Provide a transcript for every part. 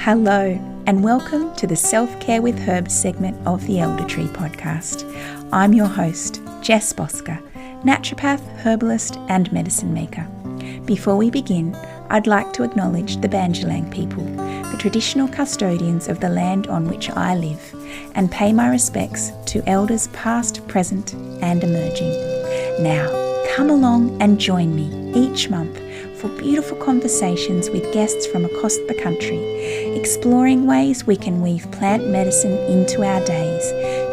Hello, and welcome to the Self-Care with Herbs segment of the Elder Tree podcast. I'm your host, Jess Bosker, naturopath, herbalist, and medicine maker. Before we begin, I'd like to acknowledge the Banjalang people, the traditional custodians of the land on which I live, and pay my respects to elders past, present, and emerging. Now, come along and join me each month for beautiful conversations with guests from across the country, exploring ways we can weave plant medicine into our days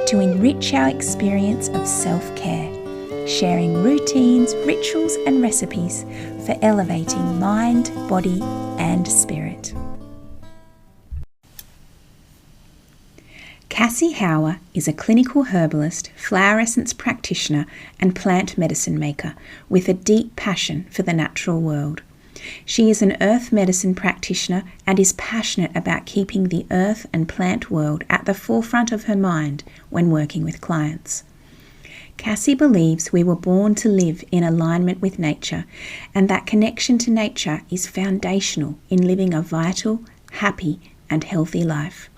to enrich our experience of self-care, sharing routines, rituals, and recipes for elevating mind, body, and spirit. Cassie Hower is a clinical herbalist, flower essence practitioner, and plant medicine maker with a deep passion for the natural world. She is an earth medicine practitioner and is passionate about keeping the earth and plant world at the forefront of her mind when working with clients. Cassie believes we were born to live in alignment with nature, and that connection to nature is foundational in living a vital, happy, and healthy life.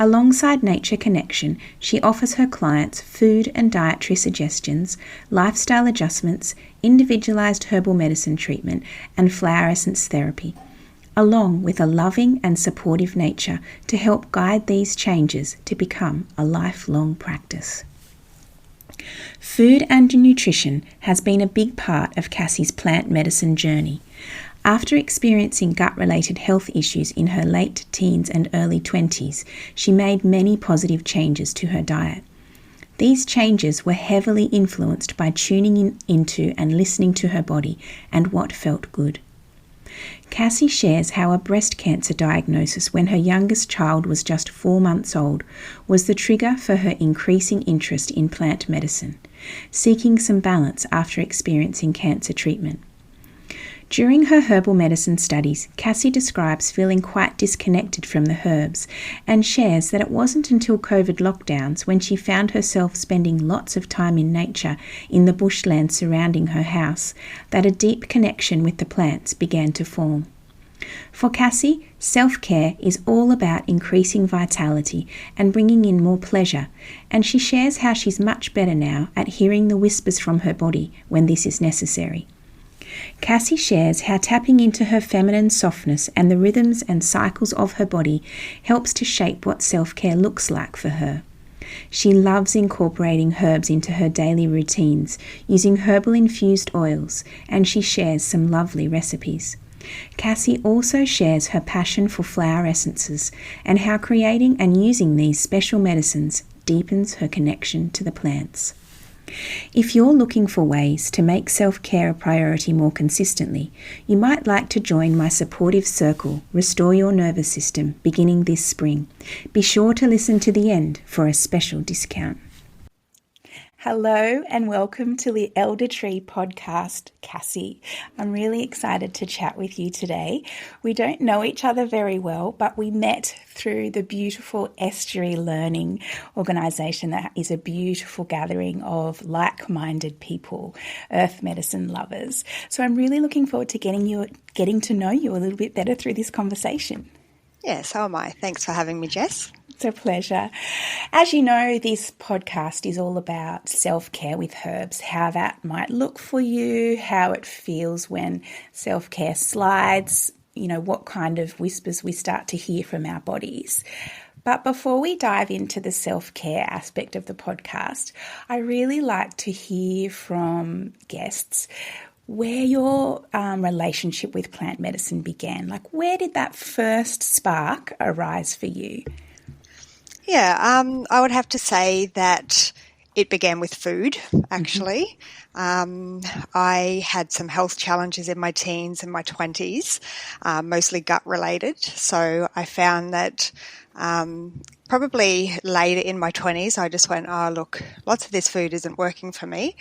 Alongside nature connection, she offers her clients food and dietary suggestions, lifestyle adjustments, individualized herbal medicine treatment, and flower essence therapy, along with a loving and supportive nature to help guide these changes to become a lifelong practice. Food and nutrition has been a big part of Cassie's plant medicine journey. After experiencing gut-related health issues in her late teens and early 20s, she made many positive changes to her diet. These changes were heavily influenced by tuning into and listening to her body and what felt good. Cassie shares how a breast cancer diagnosis when her youngest child was just 4 months old was the trigger for her increasing interest in plant medicine, seeking some balance after experiencing cancer treatment. During her herbal medicine studies, Cassie describes feeling quite disconnected from the herbs and shares that it wasn't until COVID lockdowns, when she found herself spending lots of time in nature in the bushland surrounding her house, that a deep connection with the plants began to form. For Cassie, self-care is all about increasing vitality and bringing in more pleasure, and she shares how she's much better now at hearing the whispers from her body when this is necessary. Cassie shares how tapping into her feminine softness and the rhythms and cycles of her body helps to shape what self-care looks like for her. She loves incorporating herbs into her daily routines, using herbal-infused oils, and she shares some lovely recipes. Cassie also shares her passion for flower essences and how creating and using these special medicines deepens her connection to the plants. If you're looking for ways to make self-care a priority more consistently, you might like to join my supportive circle, Restore Your Nervous System, beginning this spring. Be sure to listen to the end for a special discount. Hello and welcome to the Elder Tree podcast, Cassie. I'm really excited to chat with you today. We don't know each other very well, but we met through the beautiful Estuary Learning organisation that is a beautiful gathering of like-minded people, earth medicine lovers. So I'm really looking forward to getting to know you a little bit better through this conversation. Yeah, so am I. Thanks for having me, Jess. It's a pleasure. As you know, this podcast is all about self-care with herbs, how that might look for you, how it feels when self-care slides, what kind of whispers we start to hear from our bodies. But before we dive into the self-care aspect of the podcast, I really like to hear from guests where your relationship with plant medicine began. Like, where did that first spark arise for you? Yeah, I would have to say that it began with food, actually. I had some health challenges in my teens and my 20s, mostly gut-related. So I found that probably later in my 20s, I just went, look, lots of this food isn't working for me.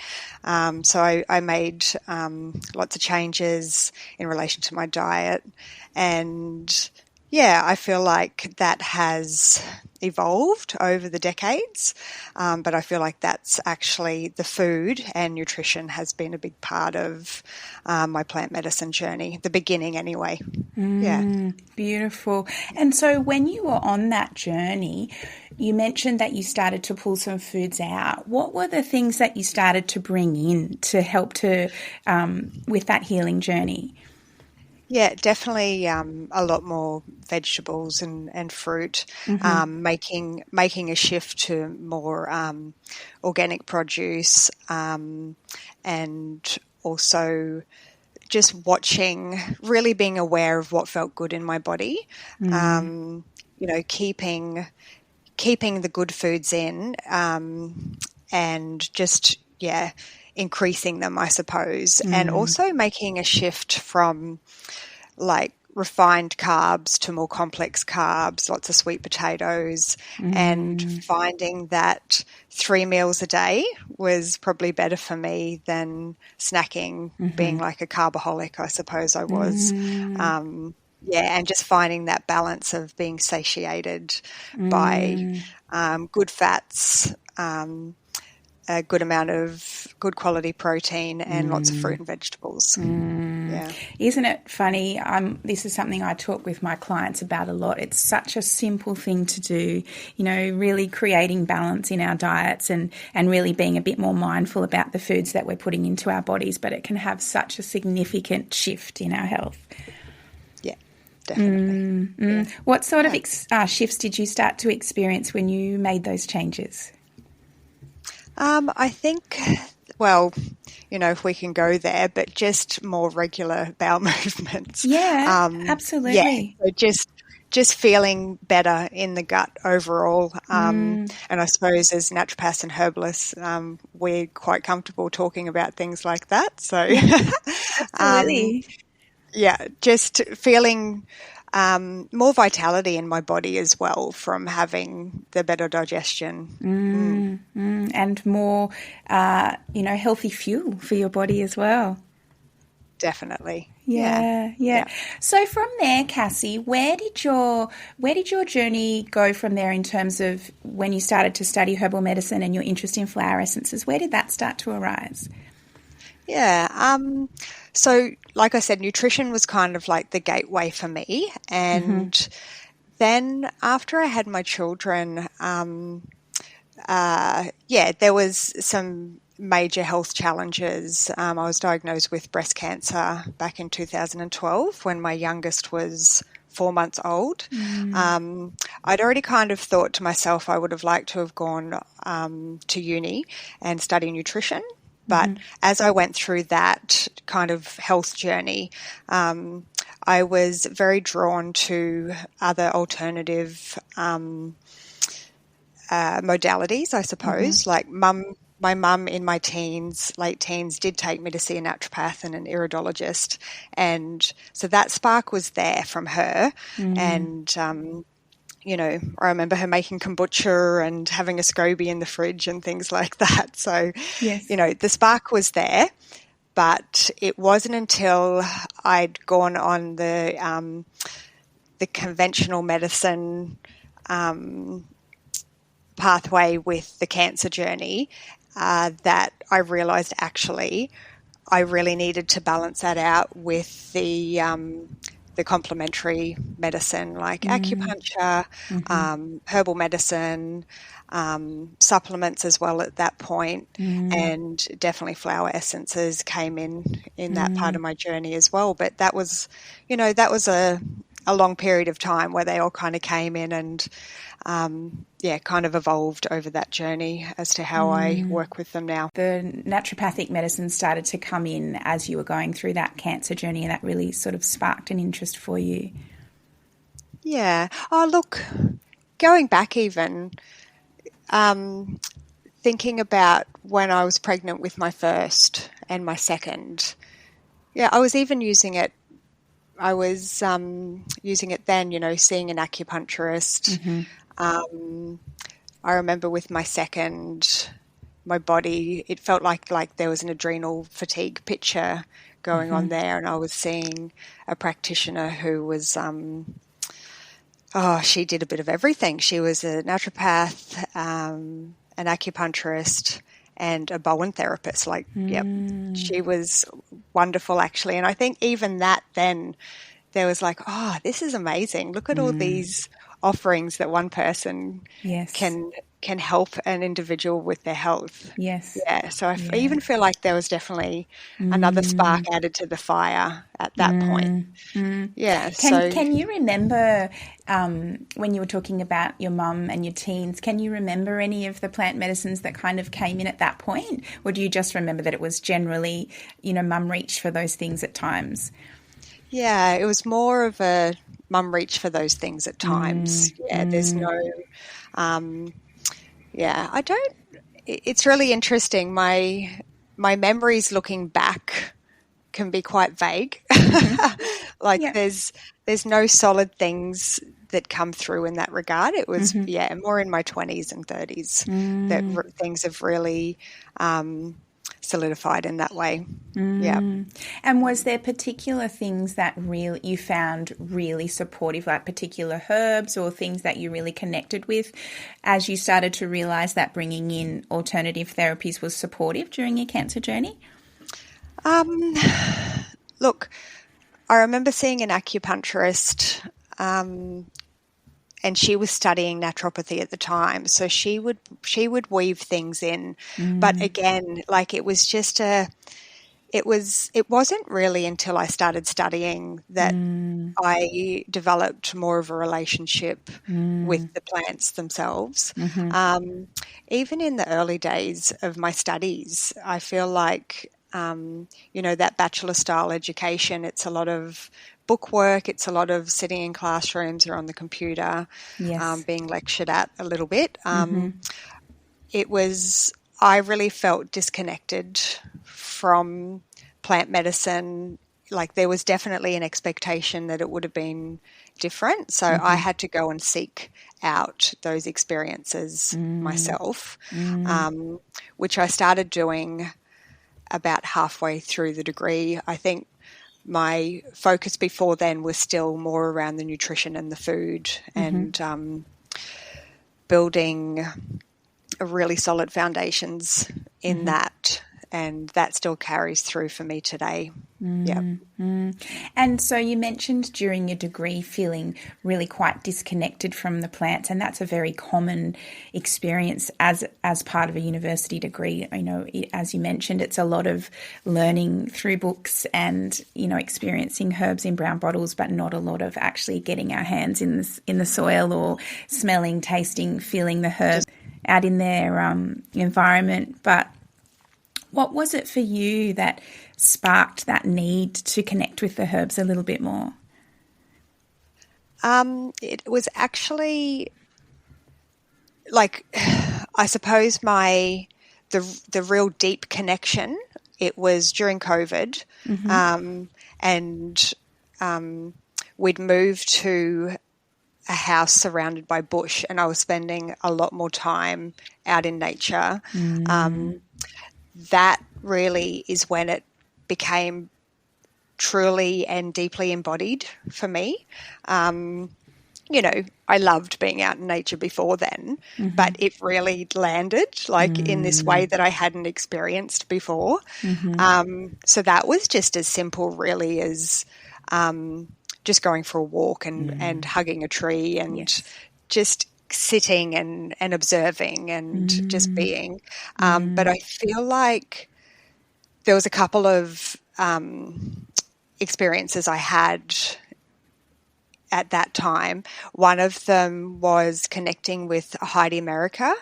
So I made lots of changes in relation to my diet. And, yeah, I feel like that has evolved over the decades, but I feel like that's actually the food and nutrition has been a big part of my plant medicine journey, the beginning anyway. Yeah. Beautiful. And so when you were on that journey, you mentioned that you started to pull some foods out. What were the things that you started to bring in to help to with that healing journey? Yeah, definitely a lot more vegetables and fruit, making a shift to more organic produce, and also just watching, really being aware of what felt good in my body. Keeping the good foods in, and just increasing them, I suppose, and also making a shift from like refined carbs to more complex carbs, lots of sweet potatoes, and finding that 3 meals a day was probably better for me than snacking, being like a carboholic, I suppose I was. And just finding that balance of being satiated by good fats, a good amount of good quality protein, and lots of fruit and vegetables. Yeah. Isn't it funny? This is something I talk with my clients about a lot. It's such a simple thing to do, really creating balance in our diets and really being a bit more mindful about the foods that we're putting into our bodies, but it can have such a significant shift in our health. Yeah, definitely. Yeah. What sort of shifts did you start to experience when you made those changes? I think, well, if we can go there, but just more regular bowel movements. Yeah, absolutely. Yeah, so just feeling better in the gut overall. And I suppose as naturopaths and herbalists, we're quite comfortable talking about things like that. So, absolutely. Just feeling more vitality in my body as well from having the better digestion. And more, healthy fuel for your body as well. Definitely. Yeah. So from there, Cassie, where did your journey go from there in terms of when you started to study herbal medicine and your interest in flower essences? Where did that start to arise? Yeah. So like I said, nutrition was kind of like the gateway for me. And then after I had my children, there was some major health challenges. I was diagnosed with breast cancer back in 2012 when my youngest was 4 months old. I'd already kind of thought to myself I would have liked to have gone to uni and study nutrition. But as I went through that kind of health journey, I was very drawn to other alternative modalities, I suppose. Like my mum in my late teens, did take me to see a naturopath and an iridologist. And so that spark was there from her. And I remember her making kombucha and having a SCOBY in the fridge and things like that. So, yes. The spark was there, but it wasn't until I'd gone on the conventional medicine pathway with the cancer journey that I realised actually I really needed to balance that out with the complementary medicine like acupuncture, herbal medicine, supplements as well at that point, and definitely flower essences came in that part of my journey as well. But that was, a long period of time where they all kind of came in and kind of evolved over that journey as to how I work with them now. The naturopathic medicine started to come in as you were going through that cancer journey, and that really sort of sparked an interest for you. Yeah. Oh, look, going back even, thinking about when I was pregnant with my first and my second, I was even using it. I was using it then, seeing an acupuncturist. I remember with my second, my body, it felt like there was an adrenal fatigue picture going on there, and I was seeing a practitioner who was Oh, she did a bit of everything. She was a naturopath, an acupuncturist, and a Bowen therapist. Like, yep, she was wonderful, actually. And I think even that then there was like, oh, this is amazing. Look at all these offerings that one person Yes. can help an individual with their health. Yes. Yeah. So I even feel like there was definitely another spark added to the fire at that point. Yeah. Can you remember when you were talking about your mum and your teens? Can you remember any of the plant medicines that kind of came in at that point, or do you just remember that it was generally, mum reached for those things at times? Yeah, it was more of a mum reach for those things at times. Yeah, there's no, I don't, it's really interesting. My memories looking back can be quite vague. Like there's no solid things that come through in that regard. It was, more in my 20s and 30s that things have really solidified in that way. Yeah. And was there particular things that you found really supportive, like particular herbs or things that you really connected with as you started to realise that bringing in alternative therapies was supportive during your cancer journey? Look, I remember seeing an acupuncturist, and she was studying naturopathy at the time, so she would weave things in. But again, like it wasn't really until I started studying that I developed more of a relationship with the plants themselves. Even in the early days of my studies, I feel like that bachelor style education, it's a lot of book work, it's a lot of sitting in classrooms or on the computer, being lectured at a little bit. I really felt disconnected from plant medicine. Like there was definitely an expectation that it would have been different. So I had to go and seek out those experiences myself, which I started doing about halfway through the degree. I think my focus before then was still more around the nutrition and the food and building a really solid foundations in that. And that still carries through for me today. And so you mentioned during your degree feeling really quite disconnected from the plants, and that's a very common experience as part of a university degree. As you mentioned, it's a lot of learning through books and experiencing herbs in brown bottles, but not a lot of actually getting our hands in the soil or smelling, tasting, feeling the herbs out in their environment. But what was it for you that sparked that need to connect with the herbs a little bit more? It was actually like, I suppose the real deep connection, it was during COVID, and we'd moved to a house surrounded by bush, and I was spending a lot more time out in nature. That really is when it became truly and deeply embodied for me. I loved being out in nature before then, but it really landed in this way that I hadn't experienced before. So that was just as simple really as just going for a walk and hugging a tree and just sitting and observing and just being. But I feel like there was a couple of experiences I had at that time. One of them was connecting with Heidi America,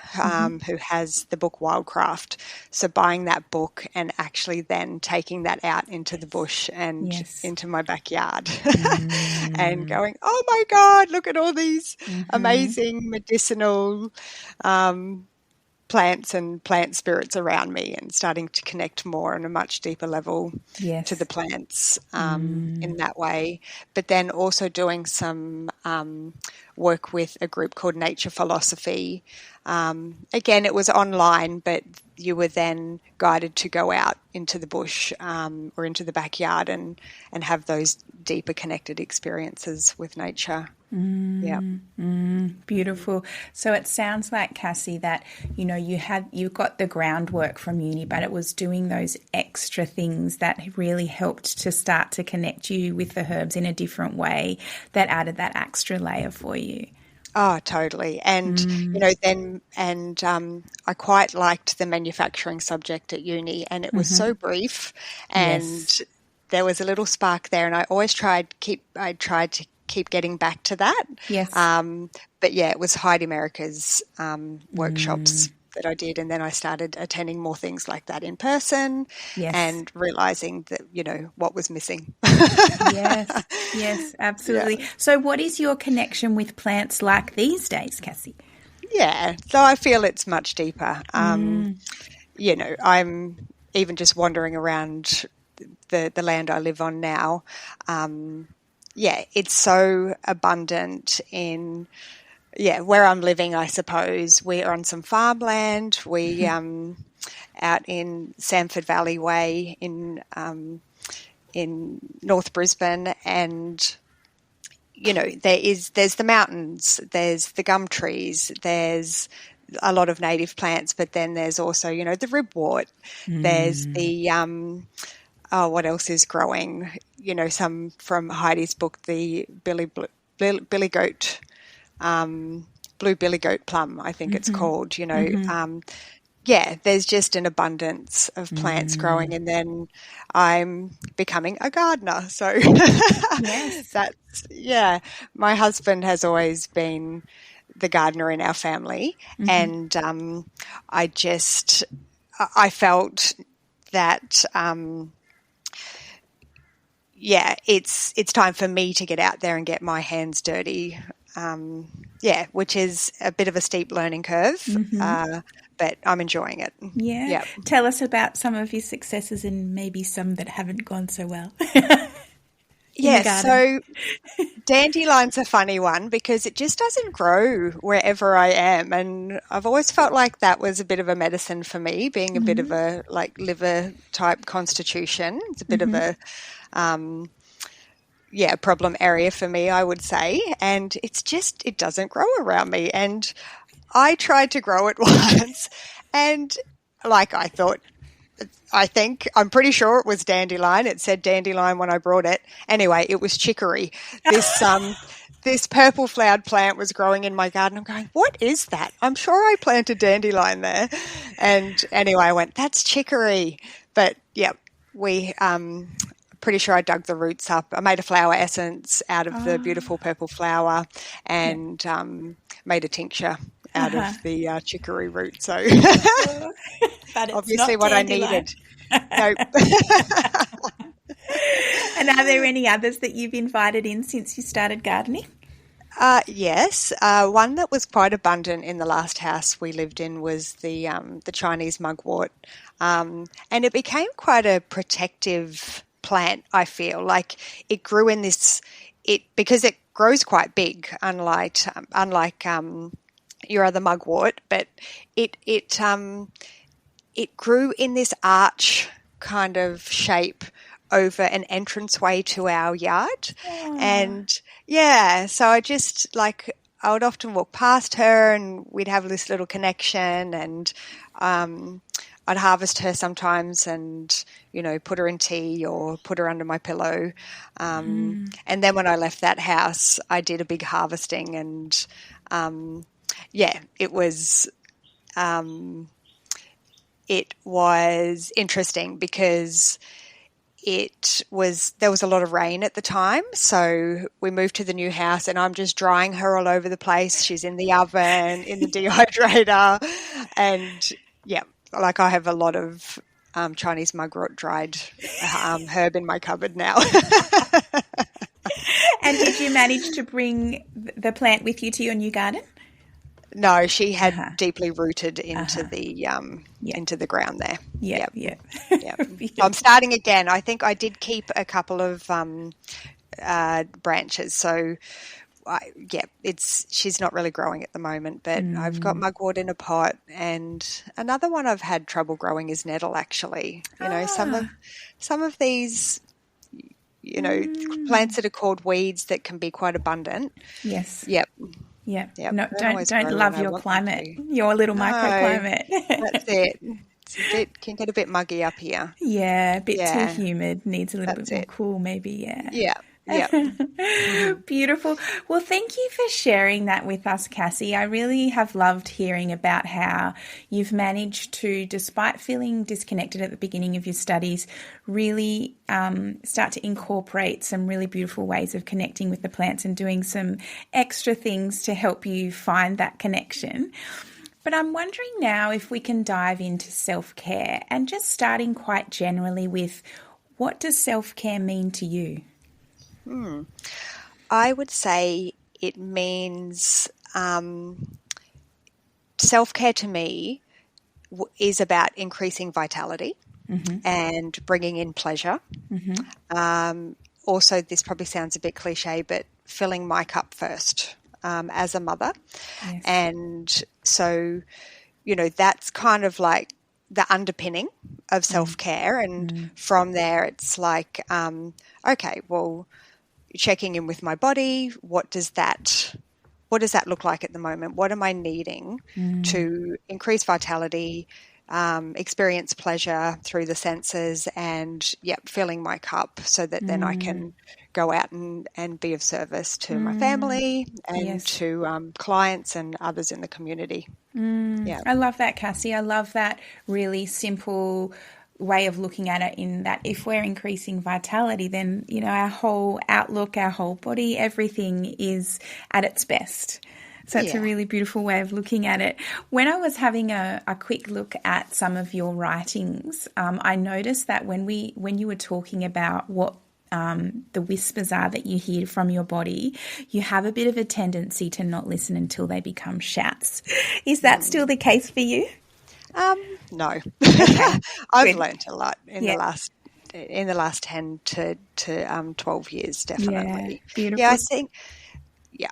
who has the book Wildcraft. So buying that book and actually then taking that out into the bush and into my backyard and going, oh my God, look at all these amazing medicinal plants and plant spirits around me, and starting to connect more on a much deeper level to the plants in that way. But then also doing some work with a group called Nature Philosophy, Again, it was online, but you were then guided to go out into the bush or into the backyard and have those deeper connected experiences with nature. Yeah. Beautiful. So it sounds like, Cassie, that you got the groundwork from uni, but it was doing those extra things that really helped to start to connect you with the herbs in a different way that added that extra layer for you. Oh, totally. And, I quite liked the manufacturing subject at uni, and it was so brief, and Yes. there was a little spark there, and I always tried to keep getting back to that. Yes. But yeah, it was Heidi America's workshops that I did, and then I started attending more things like that in person Yes. and realizing that, what was missing. Yes, absolutely. Yeah. So what is your connection with plants like these days, Cassie? Yeah, so I feel it's much deeper. I'm even just wandering around the land I live on now. It's so abundant in where I'm living, I suppose. We're on some farmland. We out in Samford Valley Way in North Brisbane, and there's the mountains, there's the gum trees, there's a lot of native plants, but then there's also the ribwort, there's the what else is growing? Some from Heidi's book, the billy goat, blue billy goat plum, I think it's called. There's just an abundance of plants growing, and then I'm becoming a gardener. So yes. My husband has always been the gardener in our family, and I felt that it's time for me to get out there and get my hands dirty. Which is a bit of a steep learning curve, but I'm enjoying it. Yeah. Yep. Tell us about some of your successes and maybe some that haven't gone so well. So dandelion's a funny one because it just doesn't grow wherever I am, and I've always felt like that was a bit of a medicine for me, being a bit of a liver type constitution. It's a bit of a problem area for me, I would say, and it doesn't grow around me. And I tried to grow it once, and I'm pretty sure it was dandelion. It said dandelion when I brought it. Anyway, it was chicory. This purple flowered plant was growing in my garden. I'm going, what is that? I'm sure I planted dandelion there. And anyway, I went, that's chicory. But we pretty sure I dug the roots up. I made a flower essence out of the beautiful purple flower and made a tincture out of the chicory root. So but it's obviously what dandelion. I needed. Nope. And are there any others that you've invited in since you started gardening? Yes. One that was quite abundant in the last house we lived in was the Chinese mugwort. And it became quite a protective plant, I feel. Like it grew in because it grows quite big, unlike your other mugwort, but it grew in this arch kind of shape over an entranceway to our yard. And so I would often walk past her and we'd have this little connection, and I'd harvest her sometimes and, put her in tea or put her under my pillow. And then when I left that house, I did a big harvesting, and it was interesting because there was a lot of rain at the time. So we moved to the new house and I'm just drying her all over the place. She's in the oven, in the dehydrator. And I have a lot of Chinese mugwort dried herb in my cupboard now. And did you manage to bring the plant with you to your new garden? No, she had deeply rooted into the ground there. Yeah. I'm starting again. I think I did keep a couple of branches. So she's not really growing at the moment, but I've got mugwort in a pot, and another one I've had trouble growing is nettle. Actually, some of these, plants that are called weeds that can be quite abundant. Yes. Yep. No, don't love your climate, your little microclimate. That's it. Can get a bit muggy up here. Yeah, a bit too humid. Needs a little bit more cool, maybe. Yeah. Beautiful. Well, thank you for sharing that with us, Cassie. I really have loved hearing about how you've managed to, despite feeling disconnected at the beginning of your studies, really start to incorporate some really beautiful ways of connecting with the plants and doing some extra things to help you find that connection. But I'm wondering now if we can dive into self-care, and just starting quite generally with, what does self-care mean to you? I would say it means self-care to me is about increasing vitality and bringing in pleasure. Also, this probably sounds a bit cliche, but filling my cup first as a mother. Yes. And so, that's kind of like the underpinning of self-care. And from there, it's like, okay, well, checking in with my body. What does that look like at the moment? What am I needing to increase vitality, experience pleasure through the senses, and filling my cup so that then I can go out and be of service to my family and to clients and others in the community. I love that, Cassie. I love that really simple way of looking at it, in that if we're increasing vitality, then our whole outlook, our whole body, everything is at its best. So it's a really beautiful way of looking at it. When I was having a quick look at some of your writings, I noticed that when you were talking about what the whispers are that you hear from your body, you have a bit of a tendency to not listen until they become shouts. Is that still the case for you? No. Okay. I've learned a lot in the last 10 to 12 years, definitely. Yeah, beautiful.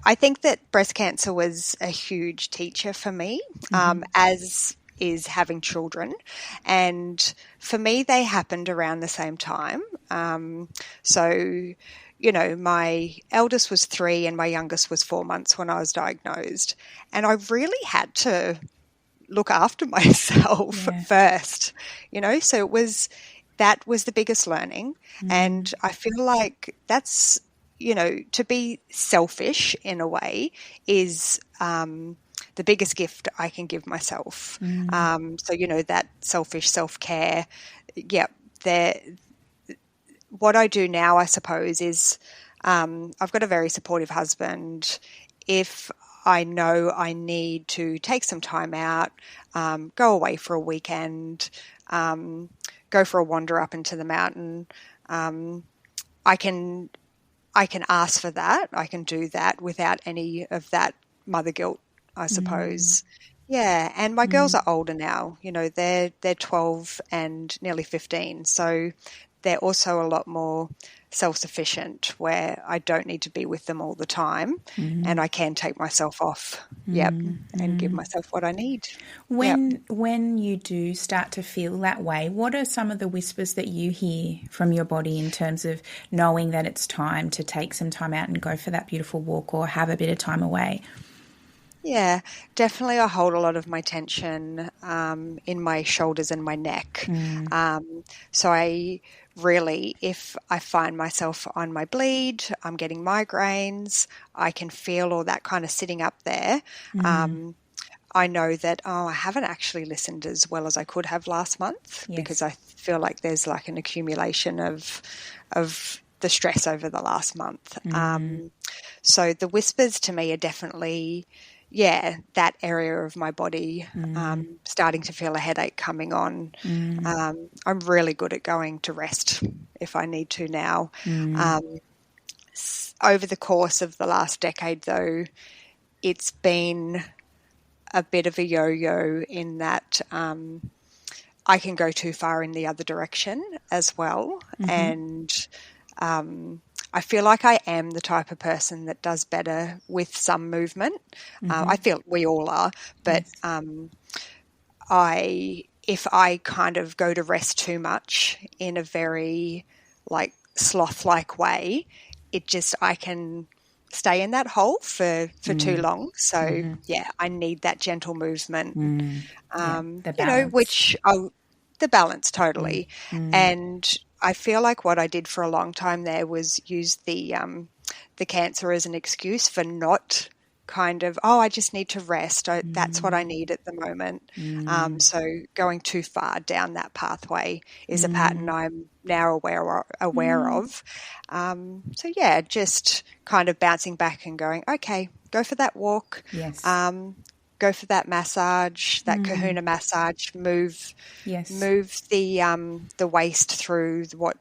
I think that breast cancer was a huge teacher for me, as is having children. And for me, they happened around the same time. So, my eldest was 3 and my youngest was 4 months when I was diagnosed. And I really had to look after myself first, so that was the biggest learning. And I feel like that's, to be selfish in a way is the biggest gift I can give myself. So, that selfish self-care. What I do now, I suppose, is I've got a very supportive husband. If I know I need to take some time out, go away for a weekend, go for a wander up into the mountain, I can ask for that. I can do that without any of that mother guilt, I suppose. Yeah, and my girls are older now. They're 12 and nearly 15, so they're also a lot more self-sufficient, where I don't need to be with them all the time, and I can take myself off, and give myself what I need. When you do start to feel that way, what are some of the whispers that you hear from your body in terms of knowing that it's time to take some time out and go for that beautiful walk or have a bit of time away? Yeah, definitely I hold a lot of my tension in my shoulders and my neck. So I really, if I find myself on my bleed, I'm getting migraines, I can feel all that kind of sitting up there. I know that, I haven't actually listened as well as I could have last month, because I feel like there's like an accumulation of the stress over the last month. So the whispers to me are definitely, that area of my body, starting to feel a headache coming on. I'm really good at going to rest if I need to now. Over the course of the last decade, though, it's been a bit of a yo-yo in that I can go too far in the other direction as well. And I feel like I am the type of person that does better with some movement. I feel we all are, but if I kind of go to rest too much in a very like sloth-like way, I can stay in that hole for too long. So yeah, I need that gentle movement. The balance. The balance totally. And I feel like what I did for a long time there was use the cancer as an excuse for not kind of, I just need to rest. That's what I need at the moment. So going too far down that pathway is a pattern I'm now aware of. So yeah, just kind of bouncing back and going, okay, go for that walk. Yes. Go for that massage, that kahuna massage, move the waist through what,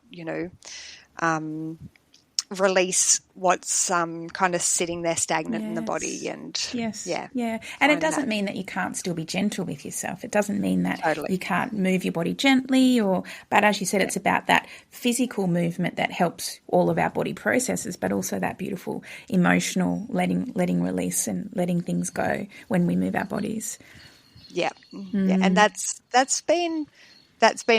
release what's kind of sitting there stagnant in the body. And and it doesn't mean that you can't still be gentle with yourself. It doesn't mean that you can't move your body gently, but as you said, it's about that physical movement that helps all of our body processes, but also that beautiful emotional letting release and letting things go when we move our bodies. And that's been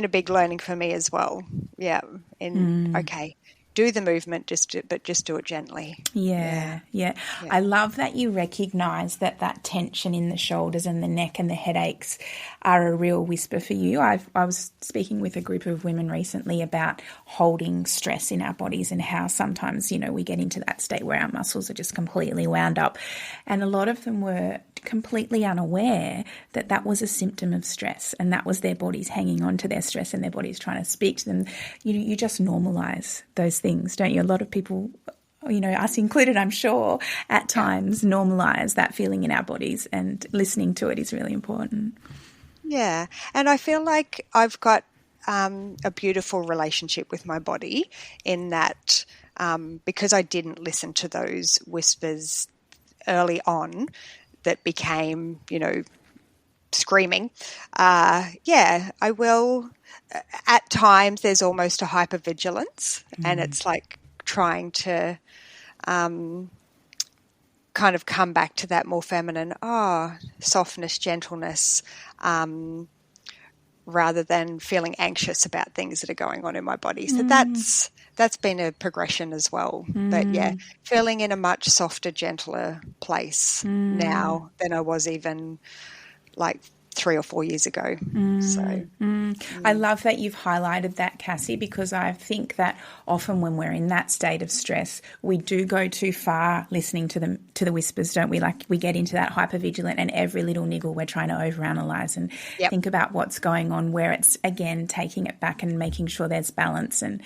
a big learning for me as well. Okay, do the movement, but just do it gently. Yeah. I love that you recognise that tension in the shoulders and the neck and the headaches are a real whisper for you. I was speaking with a group of women recently about holding stress in our bodies and how sometimes, we get into that state where our muscles are just completely wound up. And a lot of them were completely unaware that was a symptom of stress, and that was their bodies hanging on to their stress and their bodies trying to speak to them. You just normalise those things, don't you? A lot of people, us included, I'm sure, at times normalise that feeling in our bodies, and listening to it is really important. Yeah, and I feel like I've got a beautiful relationship with my body in that because I didn't listen to those whispers early on that became, screaming. I will. At times, there's almost a hypervigilance, and it's like trying to kind of come back to that more feminine, softness, gentleness, rather than feeling anxious about things that are going on in my body. So that's been a progression as well. But feeling in a much softer, gentler place now than I was even like 3 or 4 years ago. I love that you've highlighted that, Cassie, because I think that often when we're in that state of stress, we do go too far listening to the whispers, don't we? Like we get into that hypervigilant, and every little niggle we're trying to overanalyze and think about what's going on, where it's, again, taking it back and making sure there's balance and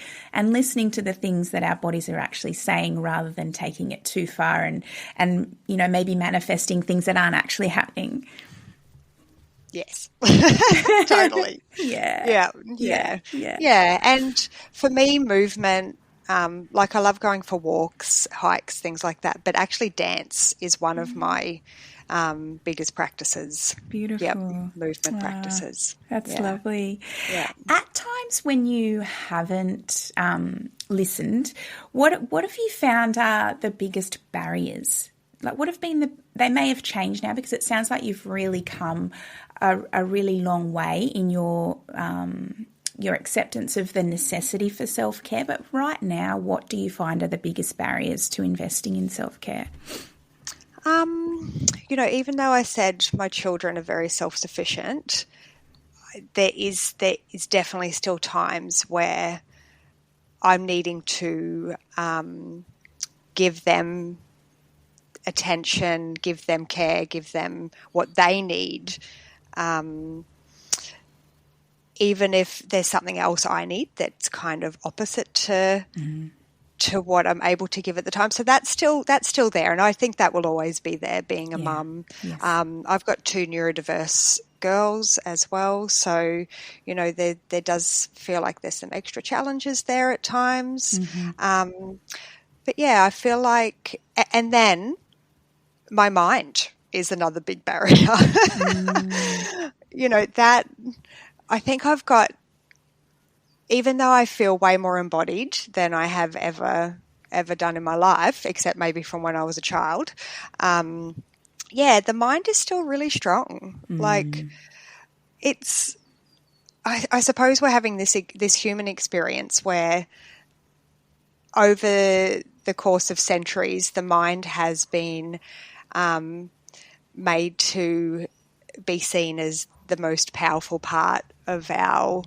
listening to the things that our bodies are actually saying rather than taking it too far and maybe manifesting things that aren't actually happening. Yes, totally. Yeah. And for me, movement, like I love going for walks, hikes, things like that. But actually, dance is one of my biggest practices. Beautiful. Yep, movement practices. That's lovely. Yeah. At times when you haven't listened, what have you found are the biggest barriers? Like, what have been they may have changed now, because it sounds like you've really come a really long way in your acceptance of the necessity for self-care. But right now, what do you find are the biggest barriers to investing in self-care? Even though I said my children are very self-sufficient, there is definitely still times where I'm needing to give them attention, give them care, give them what they need, even if there's something else I need that's kind of opposite to what I'm able to give at the time. So that's still there, and I think that will always be there, being a mum. Yes. I've got 2 neurodiverse girls as well, so there does feel like there's some extra challenges there at times. But yeah, I feel like, and then my mind is another big barrier. That I think I've got, even though I feel way more embodied than I have ever ever done in my life, except maybe from when I was a child. The mind is still really strong. Like it's, I suppose we're having this human experience where over the course of centuries, the mind has been made to be seen as the most powerful part of our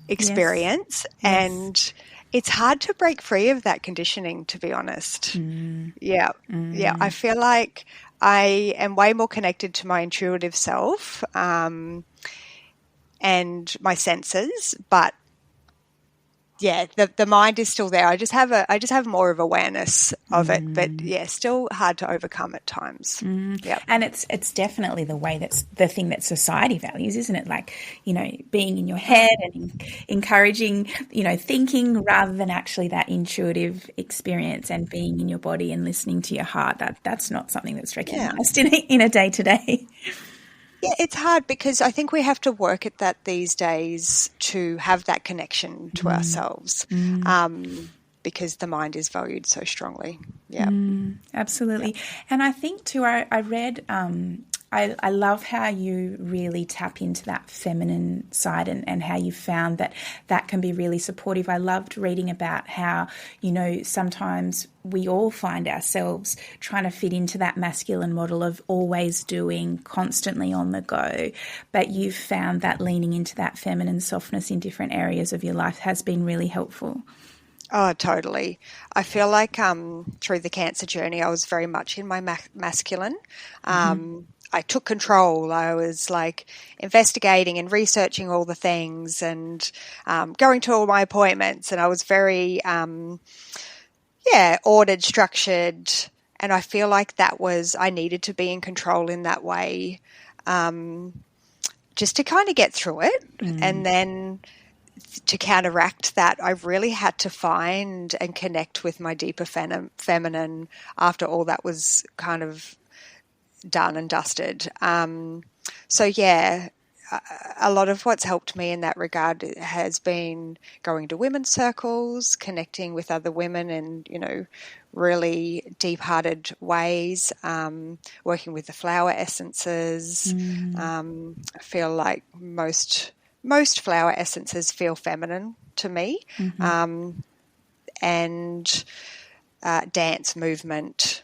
experience. Yes. And it's hard to break free of that conditioning, to be honest. Yeah. I feel like I am way more connected to my intuitive self and my senses, but the mind is still there. I just have more of awareness of it, but still hard to overcome at times. Yeah. And it's definitely the way that's the thing that society values, isn't it? Like, being in your head and encouraging, thinking rather than actually that intuitive experience and being in your body and listening to your heart. That's not something that's recognized in a day to day. Yeah, it's hard because I think we have to work at that these days to have that connection to ourselves because the mind is valued so strongly. Yeah. Absolutely. And I think too, I read, I love how you really tap into that feminine side and how you found that can be really supportive. I loved reading about how, sometimes we all find ourselves trying to fit into that masculine model of always doing, constantly on the go. But you've found that leaning into that feminine softness in different areas of your life has been really helpful. Oh, totally. I feel like through the cancer journey, I was very much in my masculine. I took control. I was like investigating and researching all the things and going to all my appointments. And I was very, ordered, structured. And I feel like I needed to be in control in that way just to kind of get through it. And then to counteract that, I really had to find and connect with my deeper feminine after all that was kind of done and dusted. A lot of what's helped me in that regard has been going to women's circles, connecting with other women in, really deep-hearted ways, working with the flower essences. I feel like most flower essences feel feminine to me, and dance movement.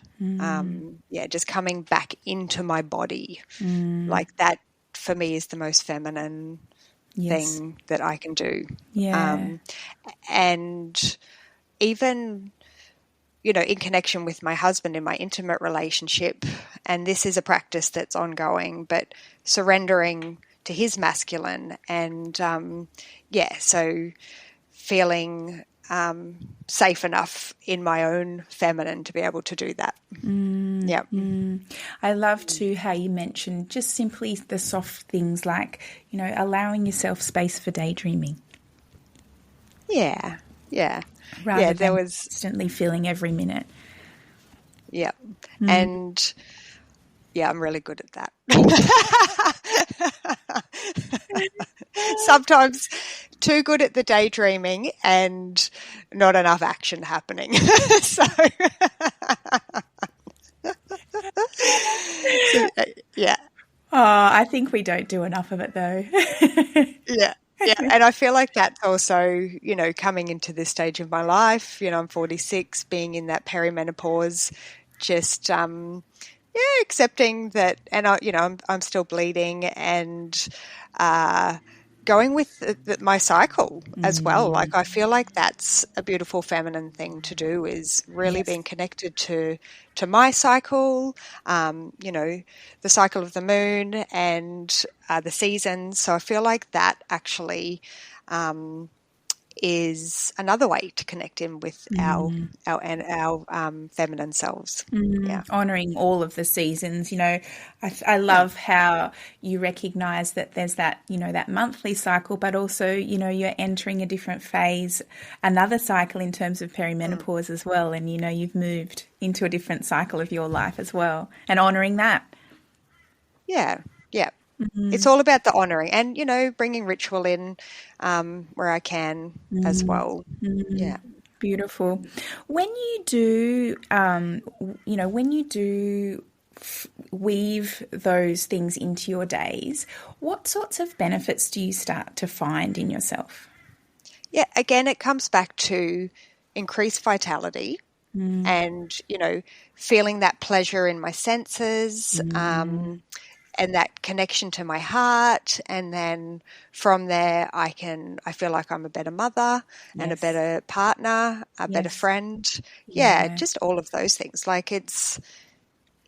Just coming back into my body. Like that for me is the most feminine thing that I can do. And even, in connection with my husband in my intimate relationship, and this is a practice that's ongoing, but surrendering to his masculine and, so feeling safe enough in my own feminine to be able to do that. I love too how you mentioned just simply the soft things like, allowing yourself space for daydreaming. Rather than constantly feeling every minute. And I'm really good at that. Sometimes too good at the daydreaming and not enough action happening. I think we don't do enough of it though. And I feel like that's also, coming into this stage of my life, I'm 46, being in that perimenopause, just accepting that, and I'm still bleeding and going with my cycle as well. Like I feel like that's a beautiful feminine thing to do, is really being connected to my cycle, the cycle of the moon and the seasons. So I feel like that actually is another way to connect in with our feminine selves. Honouring all of the seasons. I love how you recognise that there's that, that monthly cycle, but also, you're entering a different phase, another cycle in terms of perimenopause as well. And, you've moved into a different cycle of your life as well, and honouring that. It's all about the honouring and, bringing ritual in where I can as well. Beautiful. When you do, when you do weave those things into your days, what sorts of benefits do you start to find in yourself? Yeah, again, it comes back to increased vitality and, feeling that pleasure in my senses, and that connection to my heart. And then from there, I feel like I'm a better mother and a Yes. better partner, a better Yes. friend. Yeah, Yeah. just all of those things. Like it's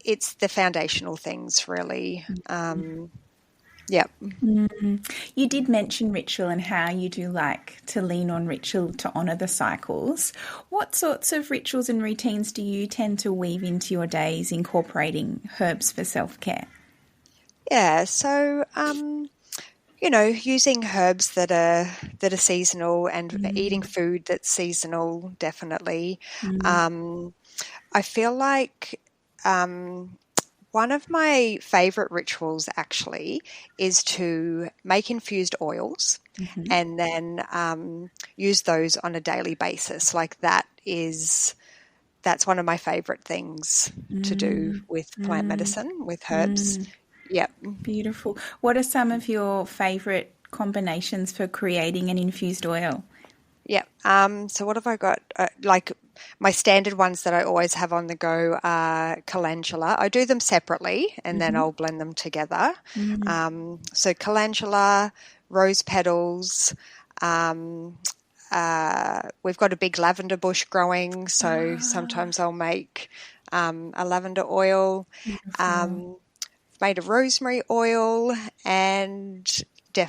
the foundational things, really. Yeah. You did mention ritual and how you do like to lean on ritual to honour the cycles. What sorts of rituals and routines do you tend to weave into your days, incorporating herbs for self-care? Yeah. So, using herbs that are seasonal and eating food that's seasonal, definitely. Um, I feel like one of my favorite rituals actually is to make infused oils and then use those on a daily basis. Like that's one of my favorite things to do with plant medicine, with herbs. Yep. Beautiful. What are some of your favourite combinations for creating an infused oil? Yeah. So what have I got? Like my standard ones that I always have on the go are calendula. I do them separately and then I'll blend them together. So calendula, rose petals. Um, we've got a big lavender bush growing, so sometimes I'll make a lavender oil. Beautiful. Made a rosemary oil and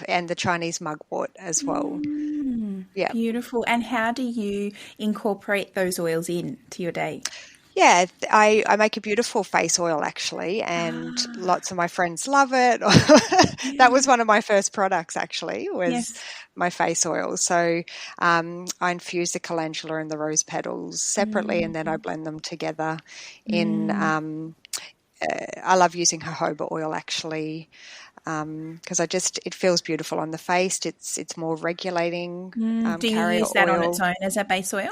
and the Chinese mugwort as well. Yeah. Beautiful. And how do you incorporate those oils into your day? Yeah, I make a beautiful face oil actually, and lots of my friends love it. That was one of my first products actually, was Yes. my face oil. So I infuse the calendula and the rose petals separately, and then I blend them together in. I love using jojoba oil actually because it feels beautiful on the face. It's more regulating Do you carrier use that on its oil. own as a base oil?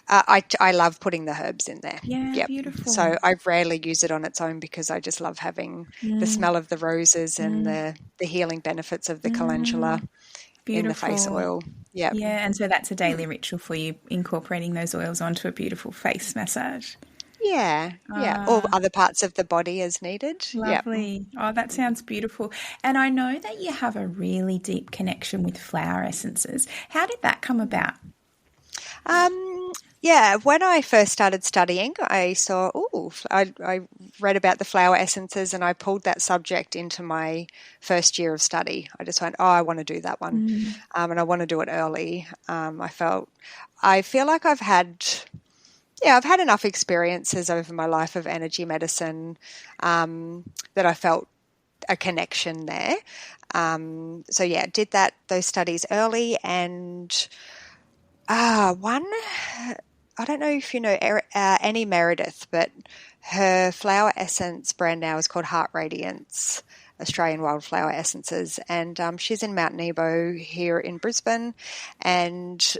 I love putting the herbs in there. Yeah, Yep. beautiful. So I rarely use it on its own because I just love having the smell of the roses and the healing benefits of the calendula in the face Beautiful. oil. Yep. Yeah, and so that's a daily ritual for you, incorporating those oils onto a beautiful face massage. Yeah. Yeah. Or other parts of the body as needed. Yep. Lovely. Oh, that sounds beautiful. And I know that you have a really deep connection with flower essences. How did that come about? Yeah, when I first started studying, I read about the flower essences and I pulled that subject into my first year of study. I just went, oh, I want to do that one. And I want to do it early. I feel like I've had enough experiences over my life of energy medicine that I felt a connection there. So yeah, did those studies early and one, I don't know if you know Annie Meredith, but her flower essence brand now is called Heart Radiance Australian Wildflower Essences, and she's in Mount Nebo here in Brisbane, and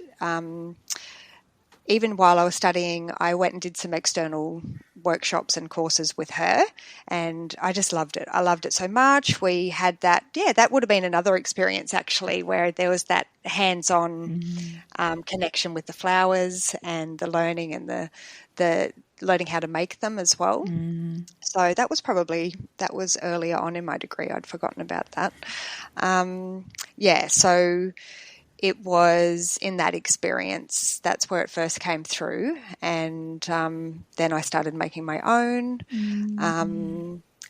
even while I was studying, I went and did some external workshops and courses with her, and I just loved it. I loved it so much. We had that would have been another experience actually, where there was that hands-on connection with the flowers and the learning and the learning how to make them as well. So that was earlier on in my degree. I'd forgotten about that. So it was in that experience, that's where it first came through. And then I started making my own.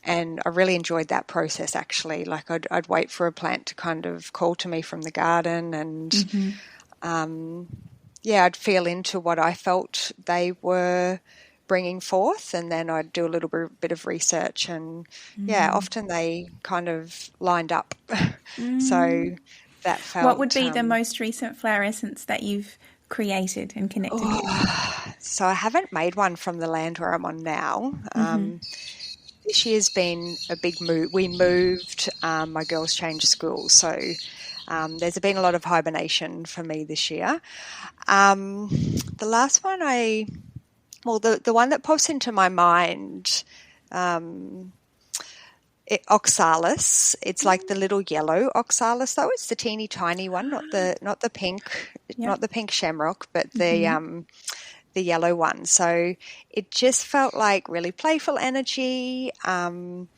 And I really enjoyed that process actually. Like I'd wait for a plant to kind of call to me from the garden and I'd feel into what I felt they were bringing forth, and then I'd do a little bit of research, and often they kind of lined up. So that felt. What would be the most recent flower essence that you've created and connected with? So I haven't made one from the land where I'm on now. This year's been a big move. We moved. My girls changed schools, so There's been a lot of hibernation for me this year. The last one the one that pops into my mind, oxalis. It's like the little yellow oxalis, though. It's the teeny tiny one, not the pink, not the pink shamrock, but the yellow one. So it just felt like really playful energy, and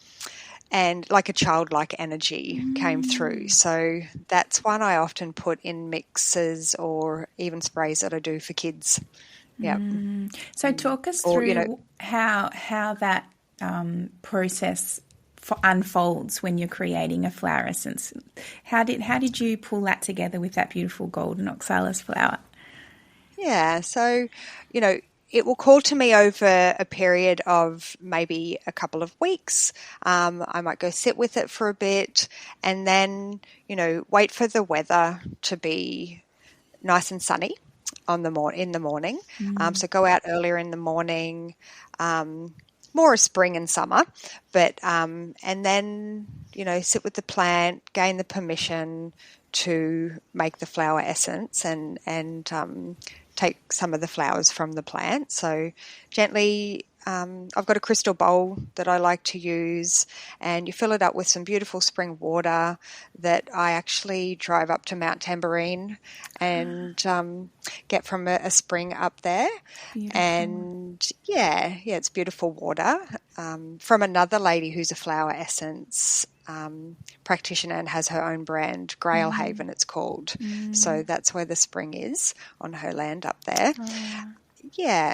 like a childlike energy came through. So that's one I often put in mixes or even sprays that I do for kids. Yeah. So talk us through how that process unfolds when you're creating a flower essence. How did you pull that together with that beautiful golden oxalis flower? Yeah, so it will call to me over a period of maybe a couple of weeks. I might go sit with it for a bit, and then wait for the weather to be nice and sunny in the morning. So go out earlier in the morning. More spring and summer, but and then sit with the plant, gain the permission to make the flower essence, and take some of the flowers from the plant. So gently, I've got a crystal bowl that I like to use, and you fill it up with some beautiful spring water that I actually drive up to Mount Tamborine and get from a spring up there. Beautiful. And it's beautiful water from another lady who's a flower essence practitioner and has her own brand, Grailhaven it's called. So that's where the spring is, on her land up there.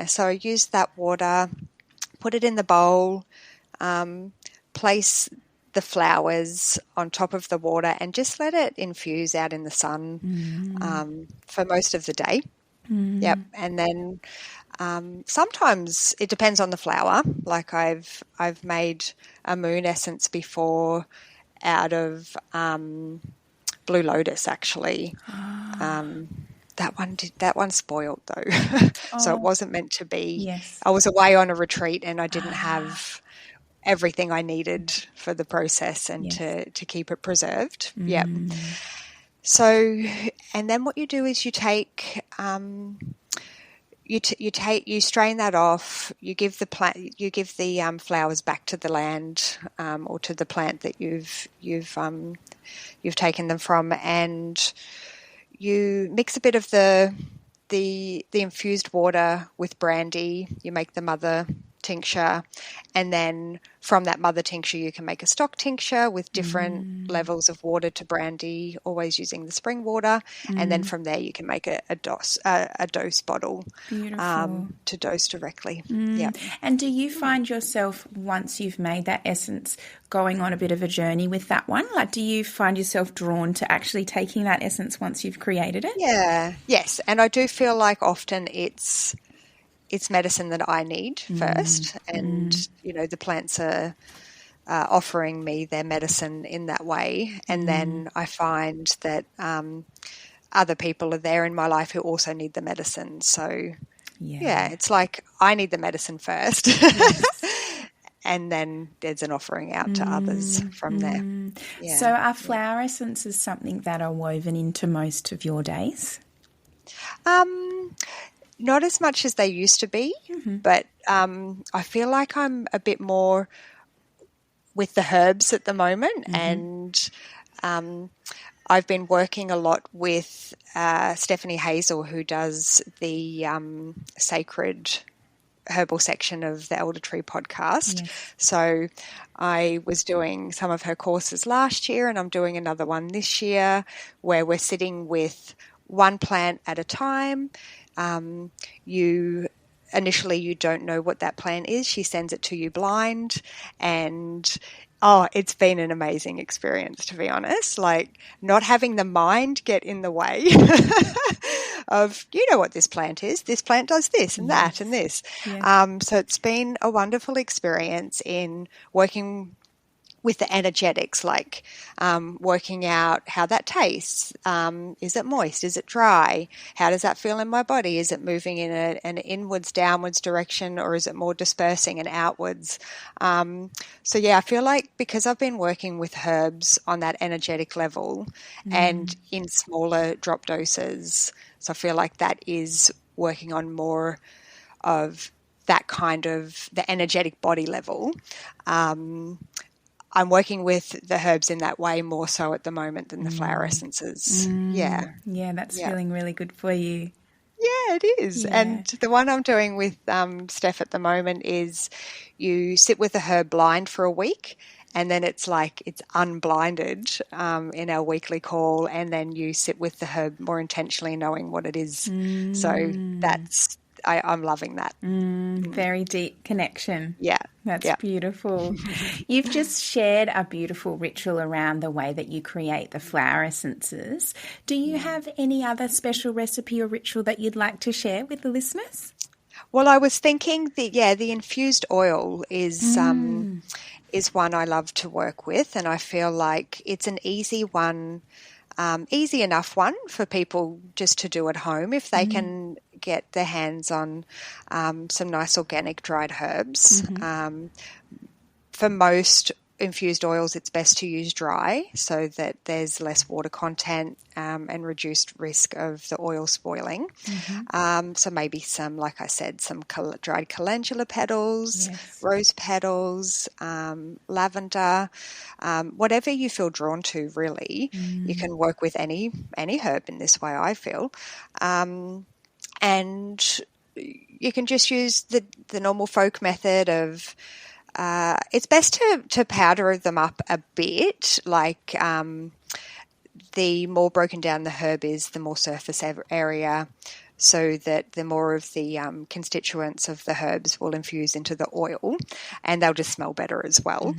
So I use that water, put it in the bowl, place the flowers on top of the water, and just let it infuse out in the sun for most of the day. Yep. And then sometimes it depends on the flower. Like I've made a moon essence before out of blue lotus, actually. That one spoiled though. So it wasn't meant to be. Yes. I was away on a retreat and I didn't have everything I needed for the process and to keep it preserved. Yep. So, and then what you do is you take you strain that off. You give the flowers back to the land or to the plant that you've taken them from, and you mix a bit of the infused water with brandy. You make the mother tincture, and then from that mother tincture you can make a stock tincture with different levels of water to brandy, always using the spring water, and then from there you can make a dose bottle to dose directly. And do you find yourself, once you've made that essence, going on a bit of a journey with that one? Like, do you find yourself drawn to actually taking that essence once you've created it? Yes, and I do feel like often it's medicine that I need first, and the plants are offering me their medicine in that way, and then I find that other people are there in my life who also need the medicine. So it's like I need the medicine first, and then there's an offering out to others from there. So are flower essences something that are woven into most of your days? Not as much as they used to be, but I feel like I'm a bit more with the herbs at the moment, and I've been working a lot with Stephanie Hazel, who does the sacred herbal section of the Elder Tree podcast. So I was doing some of her courses last year, and I'm doing another one this year, where we're sitting with one plant at a time. You don't know what that plant is. She sends it to you blind, and it's been an amazing experience, to be honest. Like, not having the mind get in the way of, what this plant is. This plant does this and that and this. So it's been a wonderful experience in working with the energetics, like working out how that tastes. Is it moist? Is it dry? How does that feel in my body? Is it moving in an inwards, downwards direction, or is it more dispersing and outwards? So yeah, I feel like because I've been working with herbs on that energetic level and in smaller drop doses, so I feel like that is working on more of that kind of the energetic body level. I'm working with the herbs in that way more so at the moment than the flower essences. Yeah. Yeah, that's feeling really good for you. Yeah, it is. Yeah. And the one I'm doing with Steph at the moment is you sit with a herb blind for a week, and then it's like it's unblinded in our weekly call, and then you sit with the herb more intentionally knowing what it is. So I'm loving that. Very deep connection. Yeah. That's beautiful. You've just shared a beautiful ritual around the way that you create the flower essences. Do you have any other special recipe or ritual that you'd like to share with the listeners? Well, I was thinking the infused oil is one I love to work with, and I feel like it's an easy one, easy enough one for people just to do at home if they can get their hands on some nice organic dried herbs. For most infused oils, it's best to use dry so that there's less water content and reduced risk of the oil spoiling. So maybe some, like I said, some dried calendula petals, rose petals, lavender, whatever you feel drawn to, really. You can work with any herb in this way, I feel. And you can just use the normal folk method of it's best to powder them up a bit, like the more broken down the herb is, the more surface area, so that the more of the constituents of the herbs will infuse into the oil, and they'll just smell better as well.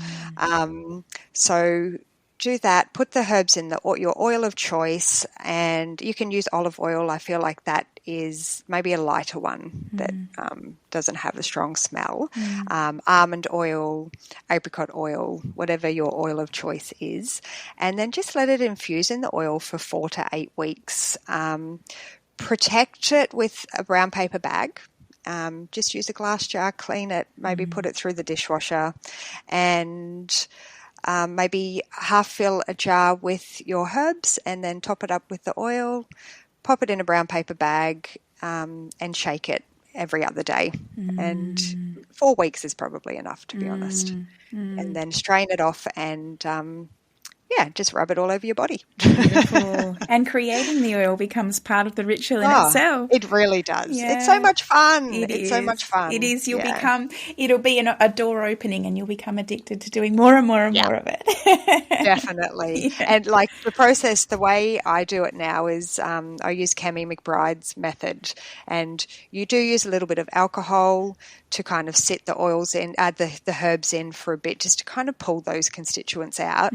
So do that, put the herbs in your oil of choice, and you can use olive oil. I feel like that is maybe a lighter one that doesn't have a strong smell. Almond oil, apricot oil, whatever your oil of choice is, and then just let it infuse in the oil for 4 to 8 weeks. Protect it with a brown paper bag. Just use a glass jar, clean it, maybe put it through the dishwasher, and maybe half fill a jar with your herbs and then top it up with the oil, pop it in a brown paper bag, and shake it every other day. And 4 weeks is probably enough, to be honest. And then strain it off and just rub it all over your body. Beautiful. And creating the oil becomes part of the ritual in itself. It really does. Yeah. It's so much fun. It's so much fun. It is. It'll be a door opening, and you'll become addicted to doing more and more and more of it. Definitely. Yeah. And like the process, the way I do it now is I use Cami McBride's method, and you do use a little bit of alcohol to kind of sit the oils in, add the herbs in for a bit, just to kind of pull those constituents out.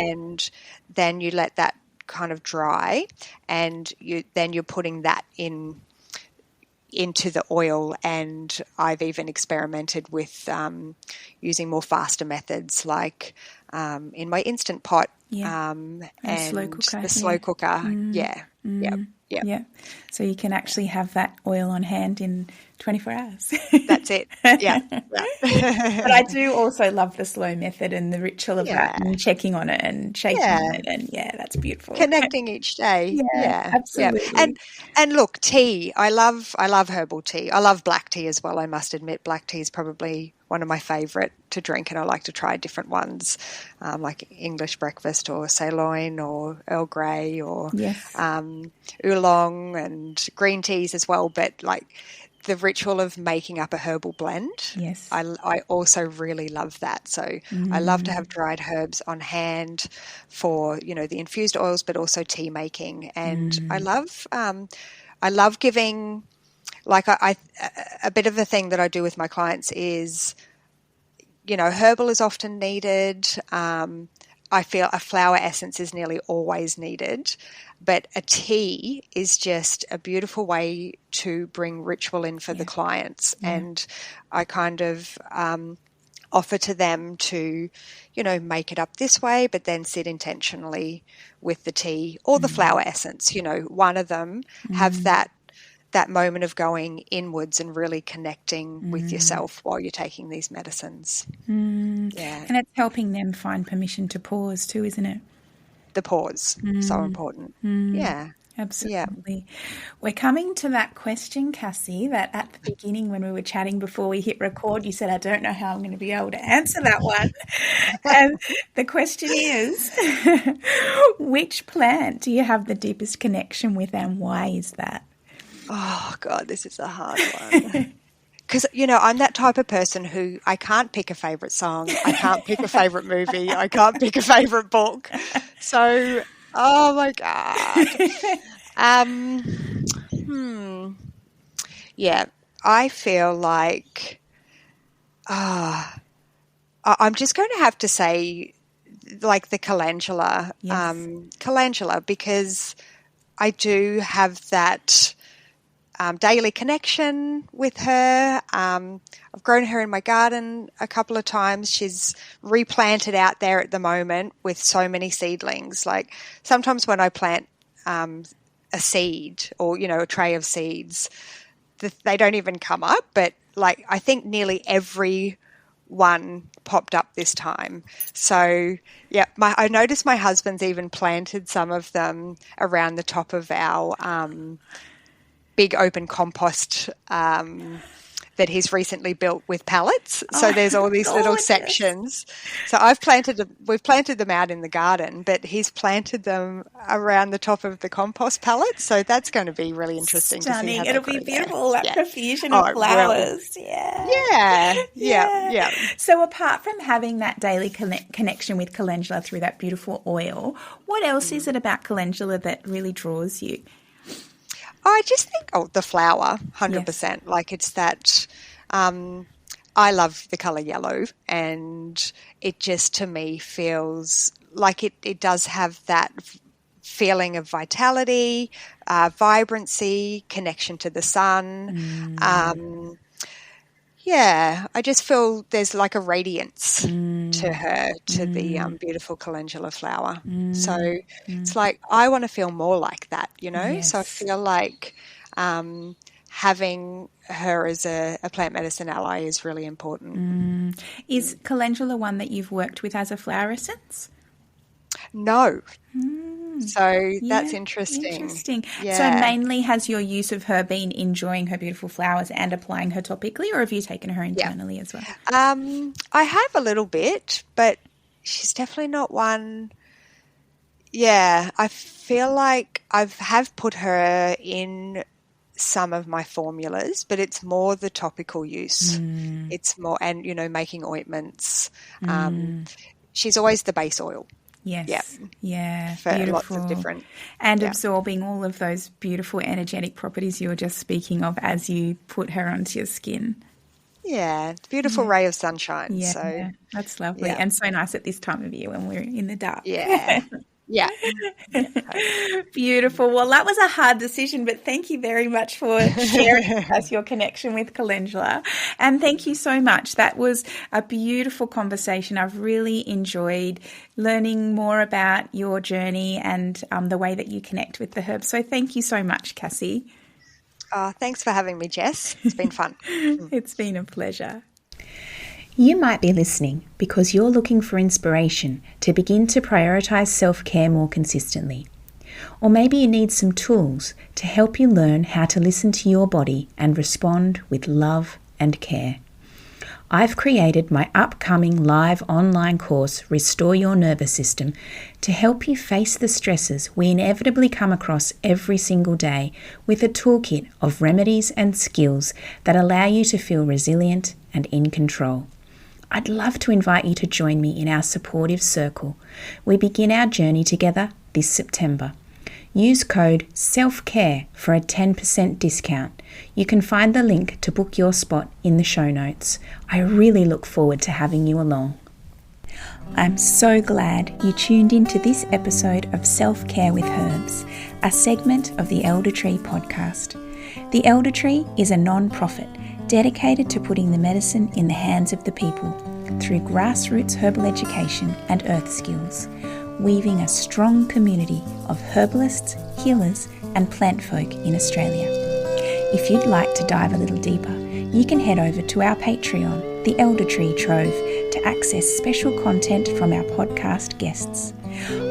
And then you let that kind of dry, and you're putting that into the oil. And I've even experimented with using more faster methods, like in my Instant Pot and the slow cooker. Yeah. So you can actually have that oil on hand in 24 hours. That's it. Yeah. But I do also love the slow method and the ritual of that, and checking on it and shaking it, and that's beautiful. Connecting each day. Yeah, absolutely. Yeah. And look, tea. I love herbal tea. I love black tea as well. I must admit, black tea is probably one of my favourite to drink, and I like to try different ones, like English breakfast or Ceylon or Earl Grey or oolong and green teas as well. But like the ritual of making up a herbal blend, I also really love that. So I love to have dried herbs on hand for the infused oils, but also tea making. And I love giving. Like a bit of a thing that I do with my clients is, herbal is often needed. I feel a flower essence is nearly always needed, but a tea is just a beautiful way to bring ritual in for the clients. And I kind of offer to them to, make it up this way, but then sit intentionally with the tea or the flower essence. One of them have that moment of going inwards and really connecting with yourself while you're taking these medicines. Yeah. And it's helping them find permission to pause too, isn't it? The pause, so important. Yeah. Absolutely. Yeah. We're coming to that question, Cassie, that at the beginning when we were chatting before we hit record, you said, I don't know how I'm going to be able to answer that one. And the question is, which plant do you have the deepest connection with and why is that? Oh, God, this is a hard one. Because, I'm that type of person who I can't pick a favourite song. I can't pick a favourite movie. I can't pick a favourite book. So... oh my God. Yeah, I feel like I'm just going to have to say like the calendula. Yes. Calendula, because I do have that daily connection with her. I've grown her in my garden a couple of times. She's replanted out there at the moment with so many seedlings. Like sometimes when I plant a seed or, a tray of seeds, they don't even come up. But like I think nearly every one popped up this time. So yeah, I noticed my husband's even planted some of them around the top of our big open compost that he's recently built with pallets. So there's all these little sections. So we've planted them out in the garden, but he's planted them around the top of the compost pallets. So that's going to be really interesting to see how It'll be beautiful, that profusion of flowers. Yeah. So apart from having that daily connection with calendula through that beautiful oil, what else is it about calendula that really draws you? I just think, the flower, 100%. Yes. Like it's that, I love the colour yellow, and it just to me feels like it does have that feeling of vitality, vibrancy, connection to the sun. I just feel there's like a radiance to her, to the beautiful calendula flower. So it's like I want to feel more like that, Yes. So I feel like having her as a plant medicine ally is really important. Is calendula one that you've worked with as a flower essence? No. So that's interesting. Yeah. So mainly has your use of her been enjoying her beautiful flowers and applying her topically, or have you taken her internally as well? I have a little bit, but she's definitely not one. Yeah, I feel like I have put her in some of my formulas, but it's more the topical use. It's more, and, making ointments. She's always the base oil. Yes. Yep. Yeah. For beautiful. Lots of different. And absorbing all of those beautiful energetic properties you were just speaking of as you put her onto your skin. Yeah. Beautiful ray of sunshine. Yeah. So that's lovely. And so nice at this time of year when we're in the dark. Yeah. Yeah. Beautiful. Well, that was a hard decision, but thank you very much for sharing with us your connection with calendula. And thank you so much. That was a beautiful conversation. I've really enjoyed learning more about your journey and the way that you connect with the herbs. So thank you so much, Cassie. Thanks for having me, Jess. It's been fun. It's been a pleasure. You might be listening because you're looking for inspiration to begin to prioritise self-care more consistently. Or maybe you need some tools to help you learn how to listen to your body and respond with love and care. I've created my upcoming live online course, Restore Your Nervous System, to help you face the stresses we inevitably come across every single day with a toolkit of remedies and skills that allow you to feel resilient and in control. I'd love to invite you to join me in our supportive circle. We begin our journey together this September. Use code SELFCARE for a 10% discount. You can find the link to book your spot in the show notes. I really look forward to having you along. I'm so glad you tuned into this episode of Self-Care with Herbs, a segment of the Elder Tree podcast. The Elder Tree is a non-profit dedicated to putting the medicine in the hands of the people. through grassroots herbal education and earth skills, weaving a strong community of herbalists, healers, and plant folk in Australia. If you'd like to dive a little deeper, you can head over to our Patreon, the Elder Tree Trove, to access special content from our podcast guests.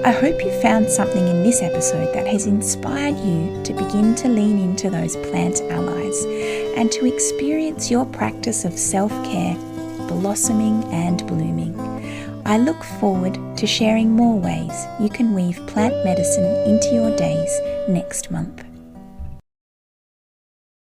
I hope you found something in this episode that has inspired you to begin to lean into those plant allies and to experience your practice of self-care blossoming and blooming. I look forward to sharing more ways you can weave plant medicine into your days next month.